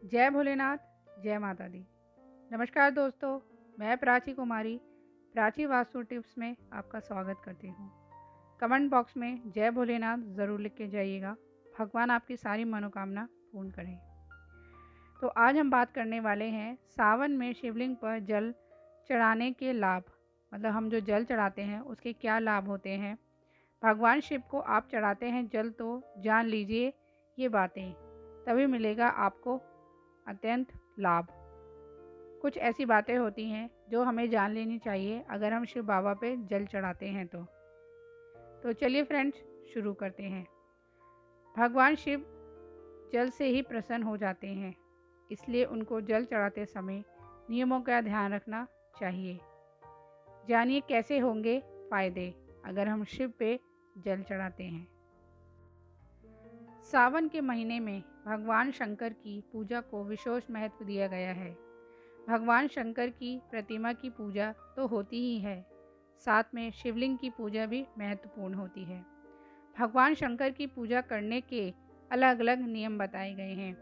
जय भोलेनाथ, जय माता दी। नमस्कार दोस्तों, मैं प्राची कुमारी प्राची वास्तु टिप्स में आपका स्वागत करती हूँ। कमेंट बॉक्स में जय भोलेनाथ ज़रूर लिख के जाइएगा। भगवान आपकी सारी मनोकामना पूर्ण करें। तो आज हम बात करने वाले हैं सावन में शिवलिंग पर जल चढ़ाने के लाभ। मतलब हम जो जल चढ़ाते हैं उसके क्या लाभ होते हैं। भगवान शिव को आप चढ़ाते हैं जल तो जान लीजिए ये बातें, तभी मिलेगा आपको अत्यंत लाभ। कुछ ऐसी बातें होती हैं जो हमें जान लेनी चाहिए अगर हम शिव बाबा पे जल चढ़ाते हैं तो चलिए फ्रेंड्स, शुरू करते हैं। भगवान शिव जल से ही प्रसन्न हो जाते हैं, इसलिए उनको जल चढ़ाते समय नियमों का ध्यान रखना चाहिए। जानिए कैसे होंगे फायदे अगर हम शिव पे जल चढ़ाते हैं। सावन के महीने में भगवान शंकर की पूजा को विशेष महत्व दिया गया है। भगवान शंकर की प्रतिमा की पूजा तो होती ही है, साथ में शिवलिंग की पूजा भी महत्वपूर्ण होती है। भगवान शंकर की पूजा करने के अलग अलग नियम बताए गए हैं।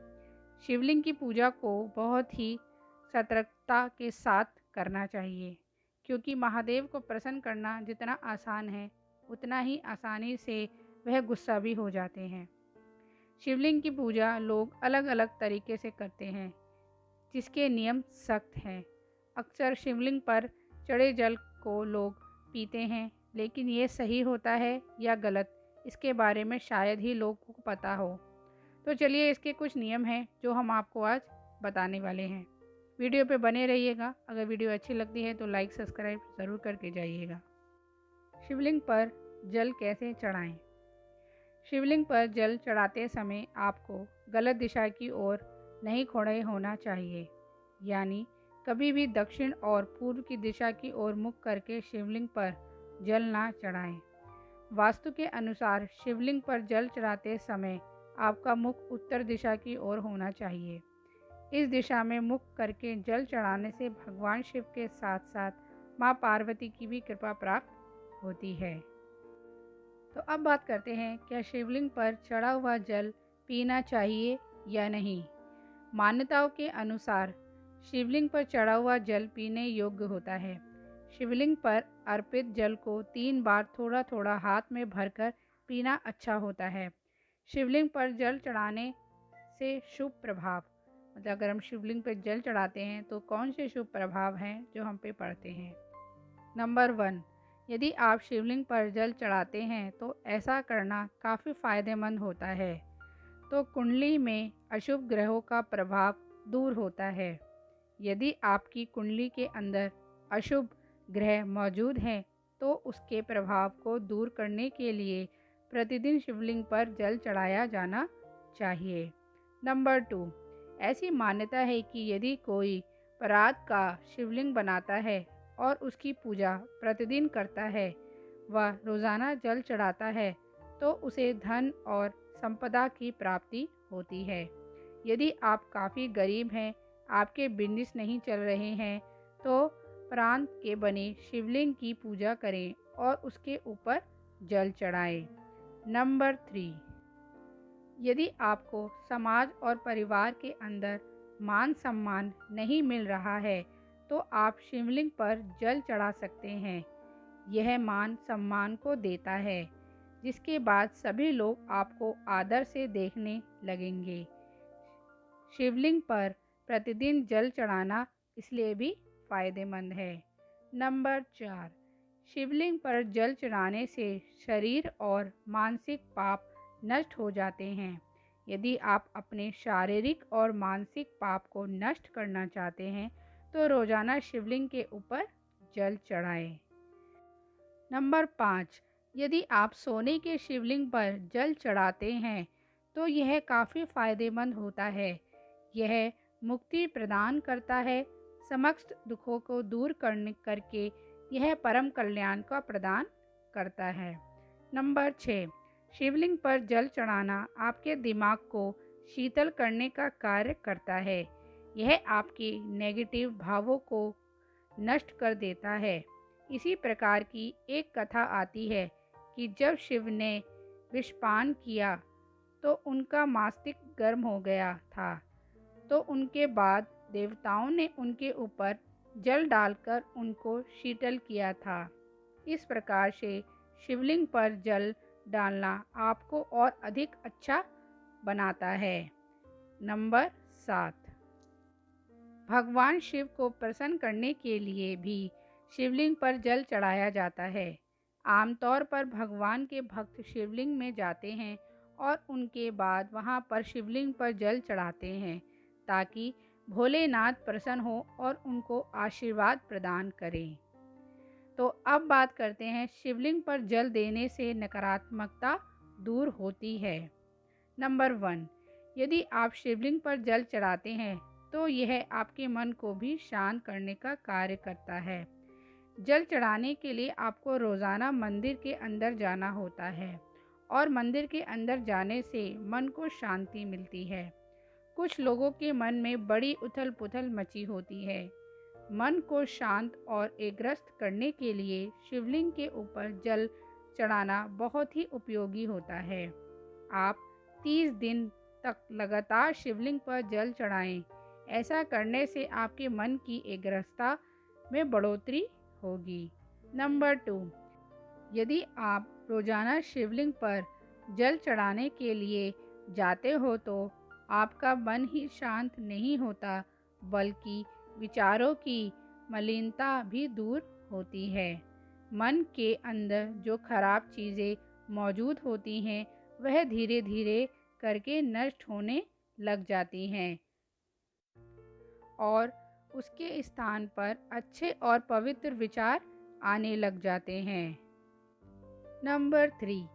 शिवलिंग की पूजा को बहुत ही सतर्कता के साथ करना चाहिए, क्योंकि महादेव को प्रसन्न करना जितना आसान है उतना ही आसानी से वह गुस्सा भी हो जाते हैं। शिवलिंग की पूजा लोग अलग अलग तरीके से करते हैं, जिसके नियम सख्त हैं। अक्सर शिवलिंग पर चढ़े जल को लोग पीते हैं, लेकिन ये सही होता है या गलत, इसके बारे में शायद ही लोगों को पता हो। तो चलिए इसके कुछ नियम हैं जो हम आपको आज बताने वाले हैं। वीडियो पे बने रहिएगा। अगर वीडियो अच्छी लगती है तो लाइक सब्सक्राइब ज़रूर करके जाइएगा। शिवलिंग पर जल कैसे चढ़ाएं? शिवलिंग पर जल चढ़ाते समय आपको गलत दिशा की ओर नहीं खड़े होना चाहिए, यानी कभी भी दक्षिण और पूर्व की दिशा की ओर मुख करके शिवलिंग पर जल ना चढ़ाएं। वास्तु के अनुसार शिवलिंग पर जल चढ़ाते समय आपका मुख उत्तर दिशा की ओर होना चाहिए। इस दिशा में मुख करके जल चढ़ाने से भगवान शिव के साथ साथ माँ पार्वती की भी कृपा प्राप्त होती है। तो अब बात करते हैं, क्या शिवलिंग पर चढ़ा हुआ जल पीना चाहिए या नहीं। मान्यताओं के अनुसार शिवलिंग पर चढ़ा हुआ जल पीने योग्य होता है। शिवलिंग पर अर्पित जल को 3 बार थोड़ा थोड़ा हाथ में भरकर पीना अच्छा होता है। शिवलिंग पर जल चढ़ाने से शुभ प्रभाव, मतलब अगर हम शिवलिंग पर जल चढ़ाते हैं तो कौन से शुभ प्रभाव हैं जो हम पे पड़ते हैं। नंबर 1, यदि आप शिवलिंग पर जल चढ़ाते हैं तो ऐसा करना काफ़ी फायदेमंद होता है। तो कुंडली में अशुभ ग्रहों का प्रभाव दूर होता है। यदि आपकी कुंडली के अंदर अशुभ ग्रह मौजूद हैं तो उसके प्रभाव को दूर करने के लिए प्रतिदिन शिवलिंग पर जल चढ़ाया जाना चाहिए। नंबर 2, ऐसी मान्यता है कि यदि कोई परात का शिवलिंग बनाता है और उसकी पूजा प्रतिदिन करता है, वह रोज़ाना जल चढ़ाता है, तो उसे धन और संपदा की प्राप्ति होती है। यदि आप काफ़ी गरीब हैं, आपके बिजनेस नहीं चल रहे हैं, तो प्रांत के बने शिवलिंग की पूजा करें और उसके ऊपर जल चढ़ाएं। नंबर 3, यदि आपको समाज और परिवार के अंदर मान सम्मान नहीं मिल रहा है तो आप शिवलिंग पर जल चढ़ा सकते हैं। यह मान सम्मान को देता है, जिसके बाद सभी लोग आपको आदर से देखने लगेंगे। शिवलिंग पर प्रतिदिन जल चढ़ाना इसलिए भी फायदेमंद है। नंबर 4, शिवलिंग पर जल चढ़ाने से शरीर और मानसिक पाप नष्ट हो जाते हैं। यदि आप अपने शारीरिक और मानसिक पाप को नष्ट करना चाहते हैं तो रोजाना शिवलिंग के ऊपर जल चढ़ाएं। नंबर 5, यदि आप सोने के शिवलिंग पर जल चढ़ाते हैं तो यह काफ़ी फायदेमंद होता है। यह मुक्ति प्रदान करता है, समस्त दुखों को दूर करके यह परम कल्याण का प्रदान करता है। नंबर 6, शिवलिंग पर जल चढ़ाना आपके दिमाग को शीतल करने का कार्य करता है। यह आपके नेगेटिव भावों को नष्ट कर देता है। इसी प्रकार की एक कथा आती है कि जब शिव ने विषपान किया तो उनका मस्तिष्क गर्म हो गया था। तो उनके बाद देवताओं ने उनके ऊपर जल डालकर उनको शीतल किया था। इस प्रकार से शिवलिंग पर जल डालना आपको और अधिक अच्छा बनाता है। नंबर 7, भगवान शिव को प्रसन्न करने के लिए भी शिवलिंग पर जल चढ़ाया जाता है। आमतौर पर भगवान के भक्त शिवलिंग में जाते हैं और उनके बाद वहां पर शिवलिंग पर जल चढ़ाते हैं ताकि भोलेनाथ प्रसन्न हो और उनको आशीर्वाद प्रदान करें। तो अब बात करते हैं शिवलिंग पर जल देने से नकारात्मकता दूर होती है। नंबर 1, यदि आप शिवलिंग पर जल चढ़ाते हैं तो यह आपके मन को भी शांत करने का कार्य करता है। जल चढ़ाने के लिए आपको रोज़ाना मंदिर के अंदर जाना होता है और मंदिर के अंदर जाने से मन को शांति मिलती है। कुछ लोगों के मन में बड़ी उथल पुथल मची होती है। मन को शांत और एकाग्रस्त करने के लिए शिवलिंग के ऊपर जल चढ़ाना बहुत ही उपयोगी होता है। आप 30 दिन तक लगातार शिवलिंग पर जल चढ़ाएं। ऐसा करने से आपके मन की एकाग्रता में बढ़ोतरी होगी। नंबर 2, यदि आप रोजाना शिवलिंग पर जल चढ़ाने के लिए जाते हो तो आपका मन ही शांत नहीं होता बल्कि विचारों की मलिनता भी दूर होती है। मन के अंदर जो खराब चीज़ें मौजूद होती हैं वह धीरे धीरे करके नष्ट होने लग जाती हैं और उसके स्थान पर अच्छे और पवित्र विचार आने लग जाते हैं। नंबर 3,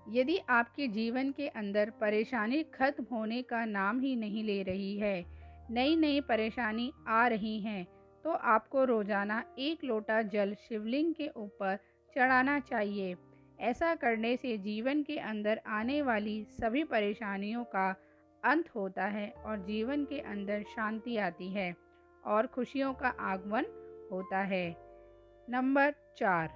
यदि आपके जीवन के अंदर परेशानी खत्म होने का नाम ही नहीं ले रही है, नई नई परेशानी आ रही हैं, तो आपको रोजाना 1 लोटा जल शिवलिंग के ऊपर चढ़ाना चाहिए। ऐसा करने से जीवन के अंदर आने वाली सभी परेशानियों का अंत होता है और जीवन के अंदर शांति आती है और खुशियों का आगमन होता है। नंबर 4,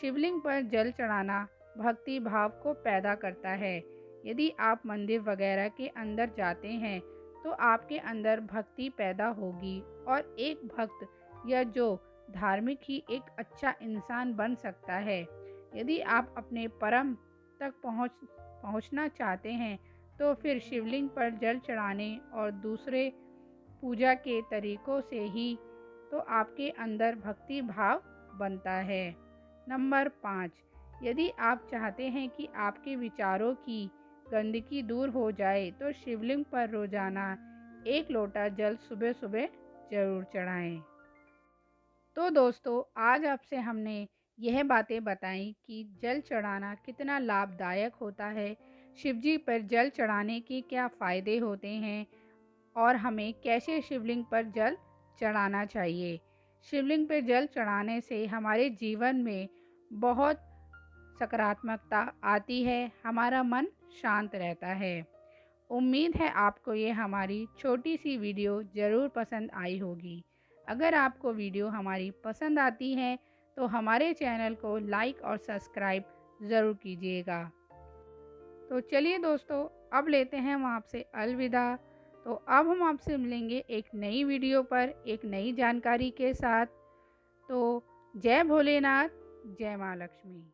शिवलिंग पर जल चढ़ाना भक्ति भाव को पैदा करता है। यदि आप मंदिर वगैरह के अंदर जाते हैं तो आपके अंदर भक्ति पैदा होगी और एक भक्त या जो धार्मिक ही एक अच्छा इंसान बन सकता है। यदि आप अपने परम तक पहुंचना चाहते हैं तो फिर शिवलिंग पर जल चढ़ाने और दूसरे पूजा के तरीकों से ही तो आपके अंदर भक्ति भाव बनता है। नंबर 5, यदि आप चाहते हैं कि आपके विचारों की गंदगी दूर हो जाए तो शिवलिंग पर रोजाना 1 लोटा जल सुबह सुबह जरूर चढ़ाएं। तो दोस्तों, आज आपसे हमने यह बातें बताई कि जल चढ़ाना कितना लाभदायक होता है, शिवजी पर जल चढ़ाने के क्या फ़ायदे होते हैं और हमें कैसे शिवलिंग पर जल चढ़ाना चाहिए। शिवलिंग पर जल चढ़ाने से हमारे जीवन में बहुत सकारात्मकता आती है, हमारा मन शांत रहता है। उम्मीद है आपको ये हमारी छोटी सी वीडियो ज़रूर पसंद आई होगी। अगर आपको वीडियो हमारी पसंद आती है तो हमारे चैनल को लाइक और सब्सक्राइब ज़रूर कीजिएगा। तो चलिए दोस्तों, अब लेते हैं हम आपसे अलविदा। तो अब हम आपसे मिलेंगे एक नई वीडियो पर एक नई जानकारी के साथ। तो जय भोलेनाथ, जय माँ लक्ष्मी।